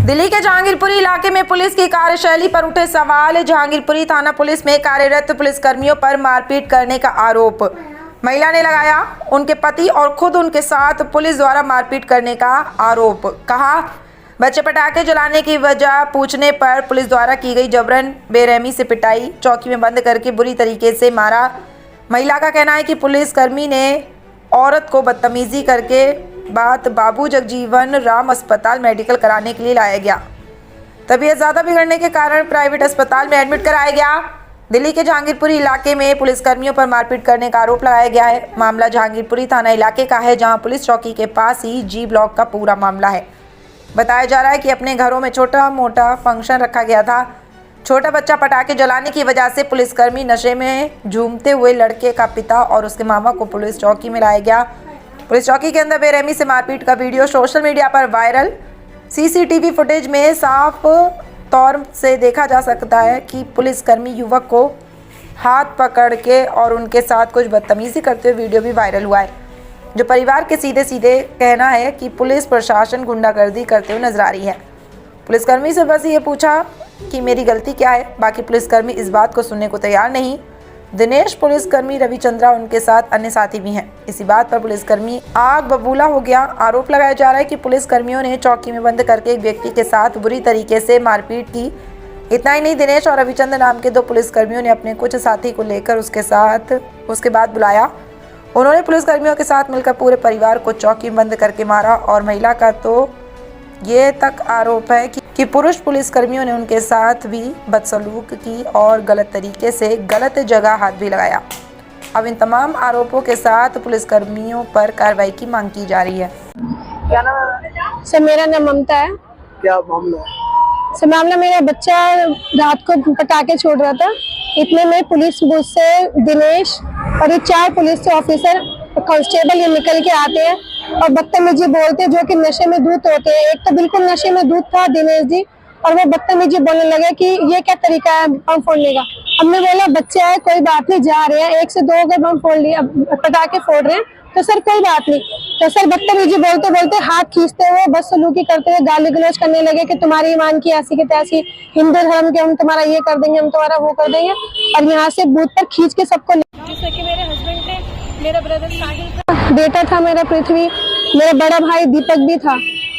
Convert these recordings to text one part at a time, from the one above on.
दिल्ली के जहांगीरपुरी इलाके में पुलिस की कार्यशैली पर उठे सवाल। जहांगीरपुरी थाना पुलिस में कार्यरत पुलिसकर्मियों पर मारपीट करने का आरोप महिला ने लगाया। उनके पति और खुद उनके साथ पुलिस द्वारा मारपीट करने का आरोप। कहा, बच्चे पटाखे जलाने की वजह पूछने पर पुलिस द्वारा की गई जबरन बेरहमी से पिटाई, चौकी में बंद करके बुरी तरीके से मारा। महिला का कहना है कि पुलिसकर्मी ने औरत को बदतमीजी करके बाद बाबू जगजीवन राम अस्पताल मेडिकल कराने के लिए लाया गया। तबीयत ज़्यादा बिगड़ने के कारण प्राइवेट अस्पताल में एडमिट कराया गया। दिल्ली के जहांगीरपुरी इलाके में पुलिसकर्मियों पर मारपीट करने का आरोप लगाया गया है। मामला जहांगीरपुरी थाना इलाके का है, जहां पुलिस चौकी के पास ही जी ब्लॉक का पूरा मामला है। बताया जा रहा है कि अपने घरों में छोटा मोटा फंक्शन रखा गया था। छोटा बच्चा पटाखे जलाने की वजह से पुलिसकर्मी नशे में झूमते हुए लड़के का पिता और उसके मामा को पुलिस चौकी में लाया गया। पुलिस चौकी के अंदर बेरहमी से मारपीट का वीडियो सोशल मीडिया पर वायरल। सीसीटीवी फुटेज में साफ तौर से देखा जा सकता है कि पुलिसकर्मी युवक को हाथ पकड़ के और उनके साथ कुछ बदतमीजी करते हुए वीडियो भी वायरल हुआ है, जो परिवार के सीधे सीधे कहना है कि पुलिस प्रशासन गुंडागर्दी करते हुए नजर आ रही है। पुलिसकर्मी से बस ये पूछा कि मेरी गलती क्या है। बाकी पुलिसकर्मी इस बात को सुनने को तैयार नहीं। दिनेश पुलिसकर्मी रविचंद्रा उनके साथ अन्य साथी भी हैं। इसी बात पर पुलिसकर्मी आग बबूला हो गया। आरोप लगाया जा रहा है कि पुलिसकर्मियों ने चौकी में बंद करके एक व्यक्ति के साथ बुरी तरीके से मारपीट की। इतना ही नहीं, दिनेश और रविचंद्र नाम के दो पुलिसकर्मियों ने अपने कुछ साथी को लेकर उसके बाद बुलाया। उन्होंने पुलिसकर्मियों के साथ मिलकर पूरे परिवार को चौकी में बंद करके मारा और महिला का तो ये तक आरोप है कि पुरुष पुलिसकर्मियों ने उनके साथ भी बदसलूक की और गलत तरीके से गलत जगह हाथ भी लगाया। अब इन तमाम आरोपों के साथ पुलिसकर्मियों पर कार्रवाई की मांग की जा रही है। क्या नाम है? सर, मेरा नाम ममता है। क्या मामला है? सर, मामला मेरा बच्चा रात को पटाखे छोड़ रहा था। इतने में पुलिस बूथ से दिनेश और ये 4 पुलिस ऑफिसर कांस्टेबल ये निकल के आते हैं और बदतमीजी बोलते हैं, जो कि नशे में धूत होते हैं। एक तो बिल्कुल नशे में धूत था दिनेश जी, और वो बदतमीजी बोलने लगे कि ये क्या तरीका है बम फोड़ने का। हमने बोला बच्चा है, कोई बात नहीं, जा रहे हैं, 1 से 2 अगर बम फोड़ लिया, पटाखे फोड़ रहे हैं तो सर कोई बात नहीं। तो सर बदतमीजी बोलते बोलते हाथ खींचते हुए बदसलूकी करते हुए गाली गलौज करने लगे कि तुम्हारी ईमान की ऐसी की तैसी, हिंदू धर्म के हम तुम्हारा ये कर देंगे, हम तुम्हारा वो कर देंगे, और यहाँ से बूथ पर खींच के सबको। जैसे कि मेरे हस्बैंड थे, मेरा ब्रदर साहिल था, बेटा था मेरा पृथ्वी, मेरा बड़ा भाई दीपक भी था।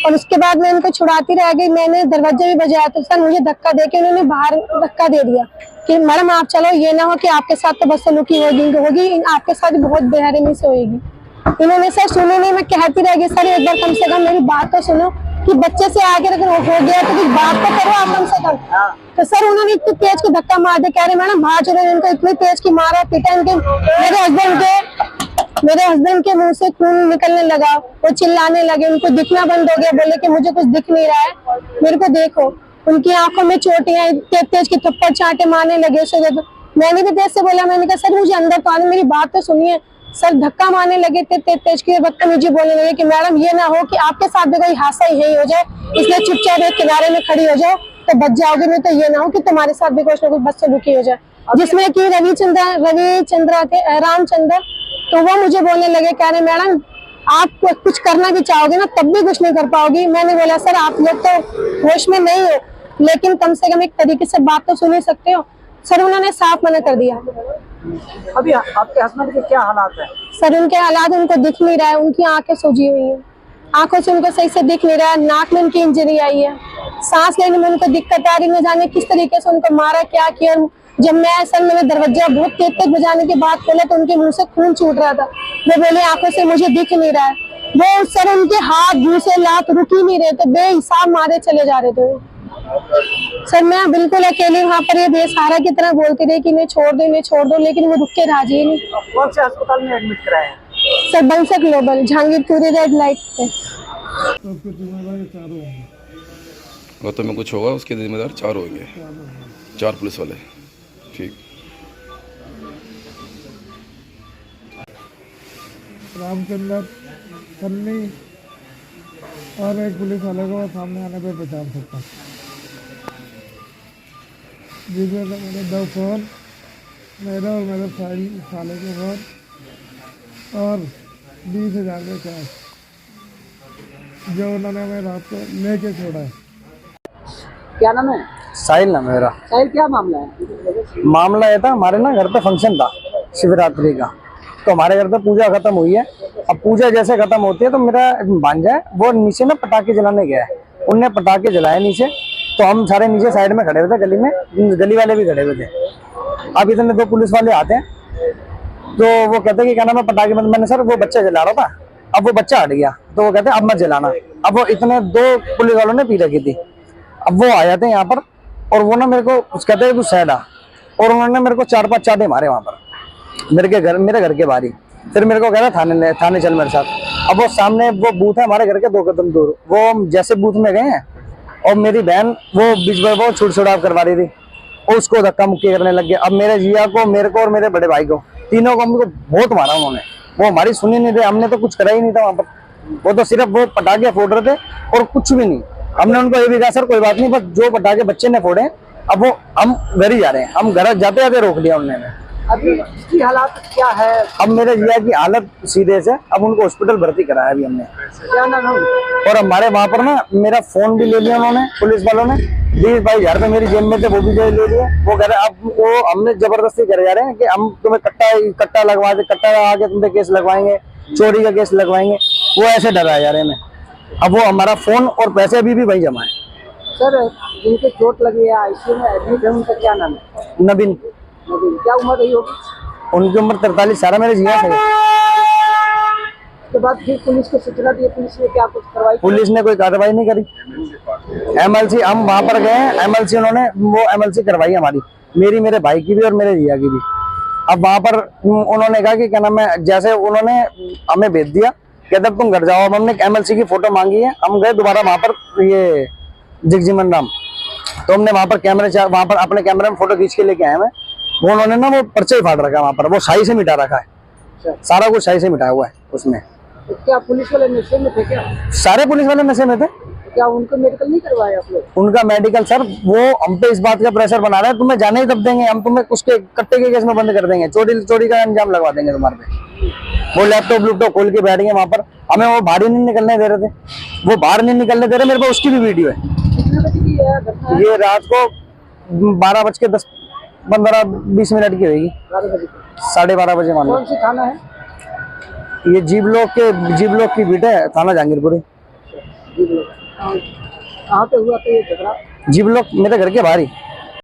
और उसके बाद मैं इनको छुड़ाती रह गई। मैंने दरवाजा भी बजाया तो सर मुझे धक्का देके उन्होंने बाहर धक्का दे दिया कि मैडम आप चलो, ये ना हो कि आपके साथ तो बदसलूकी होगी, आपके साथ बहुत बेरहमी से होगी। इन्होंने सर सुनो नहीं, मैं कहती रह गई सर एक बार कम से कम मेरी बात तो सुनो कि बच्चे से आगे अगर हो गया तो कुछ बात तो करो आप कम से कम। तो सर उन्होंने इतनी तेज की धक्का मार दिया, कह रहे मैडम बाहर चलो, इनको इतनी तेज की मारा पीटा। इनके मेरे हस्बैंड के मुंह से खून निकलने लगा, वो चिल्लाने लगे, उनको दिखना बंद हो गया, बोले कि मुझे कुछ दिख नहीं रहा है, मेरे को देखो। उनकी आंखों में चोटियां, तेज तेज की थप्पड़ चाटे मारने लगे उसे। मैंने भी तेज से बोला, मैंने कहा सर मुझे अंदर तो आने, मेरी बात तो सुनिए। सर धक्का मारने लगे, तेज की बदतमीजी बोलने लगे कि मैडम ये ना हो कि आपके साथ भी कोई हादसा यही हो जाए, इसलिए चुपचाप एक किनारे में खड़ी हो जाओ तो बच जाओगे, नहीं तो ये ना हो कि तुम्हारे साथ भी कुछ ना कुछ बदसलूकी हो जाए। जिसमें कि रविचंद्रा थे, रामचंद्र, तो वो मुझे बोलने लगे, कह रहे मैडम आप कुछ करना भी चाहोगे ना तब भी कुछ नहीं कर पाओगी। मैंने बोला सर आप लोग तो होश में नहीं हो, लेकिन कम से कम एक तरीके से बात तो सुन ही सकते हो। सर उन्होंने साफ मना कर दिया। अभी आपके हस्बैंड के क्या हालात है? सर उनके हालात, उनको दिख नहीं रहा है, उनकी आंखें सूजी हुई हैं, आंखों से उनको सही से दिख नहीं रहा है, नाक में उनकी इंजरी आई है, सांस लेने में उनको दिक्कत आ रही, न जाने किस तरीके से उनको मारा क्या किया। जब मैंने दरवाजा बहुत तेज बजाने की बात खोला तो उनके मुंह से खून छूट रहा था। वो बोले आंखों से मुझे दिख नहीं रहा है। वो सर उनके हाथ मुंह से लात रुक ही नहीं रहे थे, बेहिसाब मारे चले जा रहे थे। सर मैं बिल्कुल अकेले वहाँ पर ये बेसहारा की तरह बोलती रही कि इन्हें छोड़ दो, लेकिन वो रुक के राजी नहीं। कौन से अस्पताल में एडमिट कराया? सर बंसर ग्लोबल जहांगीरपुरी रेड लाइट पे। गौतम में कुछ होगा, उसके जिम्मेदार 4 होंगे, 4 पुलिस वाले। ठीक। रामचंद्र सन्नी और एक पुलिस वाले को सामने आने पे पहचान सकता, जिसमें मेरे 2 फोन, मेरा और मेरे साले के फोन और 20,000 के कैश, जो उन्होंने हमें रात को लेके छोड़ा है। क्या नाम है? साहिल नाम है मेरा। साहिल, क्या मामला है? मामला ये था, हमारे ना घर पे फंक्शन था शिवरात्रि का, तो हमारे घर पे पूजा खत्म हुई है। अब पूजा जैसे खत्म होती है तो मेरा भांजा है वो नीचे ना पटाखे जलाने गया है, उनने पटाखे जलाए नीचे, तो हम सारे नीचे साइड में खड़े हुए थे, गली में गली वाले भी खड़े हुए थे। अब इतने दो पुलिस वाले आते हैं तो वो कहते हैं कि क्या नाम है पटाखे, मैंने सर वो बच्चा जला रहा था, अब वो बच्चा हट गया तो वो कहते हैं अब मत जलाना। अब वो इतने दो पुलिस वालों ने पी रखी थी, अब वो आ जाते हैं यहाँ पर और वो ना मेरे को कहते हैं तू सैड आ, और उन्होंने मेरे को 4-5 चाटे मारे वहां पर मेरे घर के बाहर ही। फिर मेरे को कह रहा थाने चल मेरे साथ। अब वो सामने वो बूथ है हमारे घर के 2 कदम दूर, वो जैसे बूथ में गए हैं और मेरी बहन वो बीच में वो छुड़छुड़ाव करवा रही थी, और उसको धक्का मुक्की करने लग गया। अब मेरे जिया को, मेरे को और मेरे बड़े भाई को, तीनों को हमको बहुत मारा उन्होंने, वो हमारी सुनी नहीं रहे, हमने तो कुछ करा ही नहीं था वहां पर, वो तो सिर्फ वो पटाखे फोड़ रहे थे और कुछ भी नहीं। हमने उनको ये भी कहा सर कोई बात नहीं, बस जो पटाखे बच्चे ने फोड़े अब वो हम घर ही जा रहे हैं, हम घर जाते जाते रोक लिया उन्होंने। अभी इसकी हालात क्या है? अब मेरे जिया की हालत सीरियस है, अब उनको हॉस्पिटल भर्ती कराया अभी हमने। क्या नाम है? और हमारे वहां पर ना मेरा फोन भी ले लिया उन्होंने, पुलिस वालों ने 20-22 हजार रुपए मेरी जेब में थे वो भी ले लिए। वो कह रहे अब वो हमने जबरदस्ती करे जा रहे हैं कि हम तुम्हें कट्टा लगा के तुम पे केस लगवाएंगे, चोरी का केस लगवाएंगे, वो ऐसे डराया जा रहे हैं हमें। अब वो हमारा फोन और पैसे अभी भी वही जमा है। सर, जिनके चोट लगी है आईसीयू में एडमिट है, उनका क्या नाम है? नवीन। क्या उम्र रही होगी? उनकी उम्र 43 साल मेरे जिया से। उसके बाद फिर पुलिस को सूचना दी, पुलिस ने क्या कुछ करवाई? पुलिस ने कोई कार्रवाई नहीं करी। एमएलसी हम वहां पर गए, एमएलसी उन्होंने वो एमएलसी करवाई हमारी, मेरी, मेरे भाई की भी और मेरे जिया की भी। अब वहां पर उन्होंने कहा कि क्या नाम है, जैसे उन्होंने हमें भेज दिया, कहते अब तुम घर जाओ। अब हमने एमएलसी की फोटो मांगी है, हम गए दोबारा वहां पर ये जगजीवन राम, तो हमने वहां पर वहां पर अपने कैमरे में फोटो खींच के लेके आए हैं। वो उन्होंने ना वो पर्चा ही फाड़ रखा है वहां पर, वो शाही से मिटा रखा है, सारा कुछ शाही से मिटाया हुआ है उसमें। तो क्या पुलिस वाले नशे में थे क्या? सारे पुलिस वाले नशे में थे। क्या उनको मेडिकल नहीं करवाया आप लोग? उनका मेडिकल सर वो हम पे इस बात का प्रेशर बना रहे हैं, तुम्हें जाने ही तब देंगे, हम तुम्हें उसके कट्टे के केस में बंद कर देंगे, चोरी का अंजाम लगवा देंगे तुम्हारे पे। वो लैपटॉप खोल के बैठ गए वहां पर, हमें वो बाहर ही नहीं निकलने दे रहे थे, वो बाहर नहीं निकलने दे रहे। मेरे पास उसकी भी वीडियो है। कितने बजे की है घटना? ये रात को 12:10-15-20 मिनट की होगी, 12:30 बजे मान लो। कौन सी थाना है? ये जी ब्लॉक की बीट है, थाना जहांगीरपुरी। कहाँ पे हुआ था ये झगड़ा? जी ब्लॉक मेरे घर के बाहर ही।